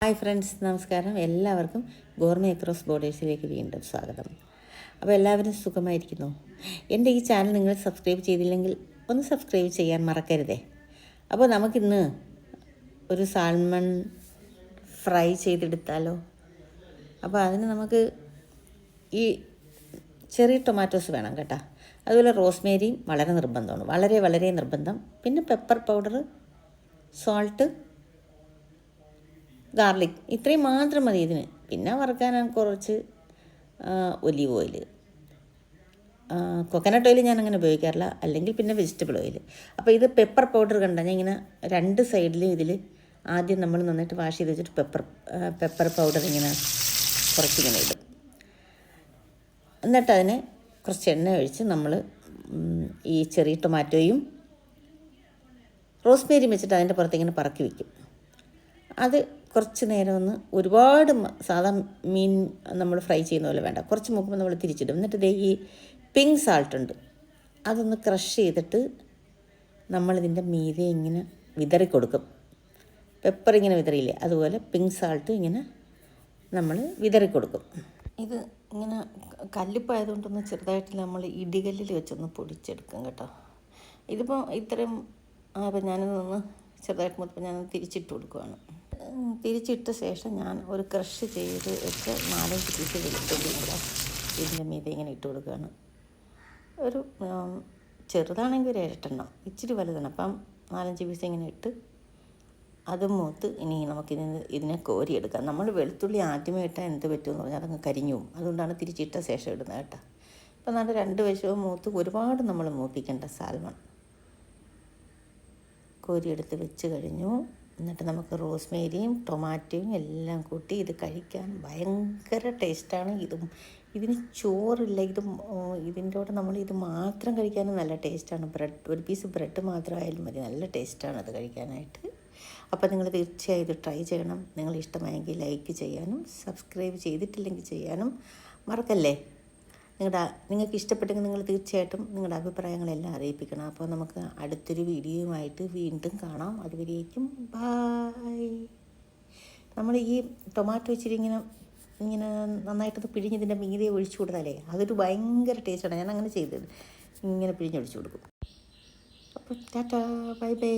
Hi friends, നമസ്കാരം. എല്ലാവർക്കും gourmet cross ബോർഡേഴ്സിലേക്ക് വീണ്ടും സ്വാഗതം. അപ്പോൾ എല്ലാവരും സുഖമായിരിക്കുന്നു. എൻ്റെ ഈ ചാനൽ നിങ്ങൾ സബ്സ്ക്രൈബ് ചെയ്തില്ലെങ്കിൽ ഒന്ന് സബ്സ്ക്രൈബ് ചെയ്യാൻ മറക്കരുതേ. അപ്പോൾ നമുക്കിന്ന് ഒരു സാൽമൺ ഫ്രൈ ചെയ്തെടുത്താലോ. അപ്പോൾ അതിന് നമുക്ക് ഈ ചെറിയ ടൊമാറ്റോസ് വേണം കേട്ടോ. അതുപോലെ റോസ്മേരിയും വളരെ നിർബന്ധമാണ്, വളരെ വളരെ നിർബന്ധം. പിന്നെ പെപ്പർ പൗഡർ, സോൾട്ട്, ഗാർലിക്, ഇത്രയും മാത്രം മതി ഇതിന്. പിന്നെ വറുക്കാൻ കുറച്ച് ഒലീവ് ഓയിൽ, കൊക്കനട്ട് ഓയിൽ ഞാൻ അങ്ങനെ ഉപയോഗിക്കാറില്ല, അല്ലെങ്കിൽ പിന്നെ വെജിറ്റബിൾ ഓയിൽ. അപ്പോൾ ഇത് പെപ്പർ പൗഡർ കണ്ടാൽ ഞാൻ ഇങ്ങനെ രണ്ട് സൈഡിലും ഇതിൽ ആദ്യം നമ്മൾ നന്നായിട്ട് വാഷ് ചെയ്ത് വെച്ചിട്ട് പെപ്പർ പൗഡർ ഇങ്ങനെ കുറച്ചിങ്ങനെ ഇടും. എന്നിട്ട് അതിന് കുറച്ച് എണ്ണ ഒഴിച്ച് നമ്മൾ ഈ ചെറിയ ടൊമാറ്റോയും റോസ്മേരിയും വെച്ചിട്ട് അതിൻ്റെ പുറത്ത് ഇങ്ങനെ പറക്കി വയ്ക്കും. അത് കുറച്ച് നേരം ഒന്ന്, ഒരുപാട് സാധാ മീൻ നമ്മൾ ഫ്രൈ ചെയ്യുന്ന പോലെ വേണ്ട, കുറച്ച് മുക്കുമ്പോൾ നമ്മൾ തിരിച്ചിടും. എന്നിട്ട് ഇതേ ഈ പിങ്ക് സാൾട്ട് ഉണ്ട്, അതൊന്ന് ക്രഷ് ചെയ്തിട്ട് നമ്മളിതിൻ്റെ മീതെ ഇങ്ങനെ വിതറി കൊടുക്കും. പെപ്പർ ഇങ്ങനെ വിതറിയില്ലേ, അതുപോലെ പിങ്ക് സാൾട്ട് ഇങ്ങനെ നമ്മൾ വിതറി കൊടുക്കും. ഇത് ഇങ്ങനെ കല്ലുപ്പായതുകൊണ്ടൊന്ന് ചെറുതായിട്ട് നമ്മൾ ഇടികല്ലിൽ വെച്ചൊന്ന് പൊടിച്ചെടുക്കും കേട്ടോ. ഇതിപ്പോൾ ഇത്രയും അപ്പം ഞാനൊന്ന് ചെറുതായിട്ട് മൊത്തം ഞാൻ തിരിച്ചിട്ട് കൊടുക്കുകയാണ്. തിരിച്ചിട്ട ശേഷം ഞാൻ ഒരു ക്രഷ് ചെയ്ത് വെച്ച് 4-5 പീസ് വെളുത്തുള്ളി കൂടെ ഇതിൻ്റെ മീതെ ഇങ്ങനെ ഇട്ട് കൊടുക്കുകയാണ്. ഒരു ചെറുതാണെങ്കിൽ ഒരു 8 ഇച്ചിരി വലുതാണ്. അപ്പം 4-5 പീസ് ഇങ്ങനെ ഇട്ട് അത് മൂത്ത് ഇനി ഇതിനെ കോരിയെടുക്കാം. നമ്മൾ വെളുത്തുള്ളി ആദ്യമേ ഇട്ടാൽ എന്ത് പറ്റുമെന്ന് പറഞ്ഞാൽ അതങ്ങ് കരിഞ്ഞു പോകും. അതുകൊണ്ടാണ് തിരിച്ചിട്ട ശേഷം ഇടുന്നത് കേട്ടോ. അപ്പം നല്ല 2 വശവും മൂത്ത്, ഒരുപാട് നമ്മൾ മൂപ്പിക്കേണ്ട സാൽമൺ കോരിയെടുത്ത് വെച്ച് കഴിഞ്ഞു. എന്നിട്ട് നമുക്ക് റോസ്മേരിയും ടൊമാറ്റോയും എല്ലാം കൂട്ടി ഇത് കഴിക്കാൻ ഭയങ്കര ടേസ്റ്റാണ്. ഇതിന് ചോറില്ല, ഇതിൻ്റെ കൂടെ നമ്മൾ ഇത് മാത്രം കഴിക്കാനും നല്ല ടേസ്റ്റാണ്. ഒരു പീസ് ബ്രെഡ് മാത്രമായാലും മതി, നല്ല ടേസ്റ്റാണ് അത് കഴിക്കാനായിട്ട്. അപ്പോൾ നിങ്ങൾ തീർച്ചയായും ഇത് ട്രൈ ചെയ്യണം. നിങ്ങൾ ഇഷ്ടമായെങ്കിൽ ലൈക്ക് ചെയ്യാനും സബ്സ്ക്രൈബ് ചെയ്തിട്ടില്ലെങ്കിൽ ചെയ്യാനും മറക്കല്ലേ. നിങ്ങൾക്ക് ഇഷ്ടപ്പെട്ടെങ്കിൽ നിങ്ങൾ തീർച്ചയായിട്ടും നിങ്ങളുടെ അഭിപ്രായങ്ങളെല്ലാം അറിയിപ്പിക്കണം. അപ്പോൾ നമുക്ക് അടുത്തൊരു വീഡിയോയുമായിട്ട് വീണ്ടും കാണാം. അതുവരേക്കും ബായ്. നമ്മൾ ഈ ടൊമാറ്റോ ഇച്ചിരി ഇങ്ങനെ നന്നായിട്ടൊന്ന് പിഴിഞ്ഞതിൻ്റെ മീതെ ഒഴിച്ചു കൊടുത്താലേ അതൊരു ഭയങ്കര ടേസ്റ്റാണ്. ഞാൻ അങ്ങനെ ചെയ്തത്, ഇങ്ങനെ പിഴിഞ്ഞൊഴിച്ചു കൊടുക്കും. അപ്പോൾ ടാറ്റാ, ബൈ ബൈ.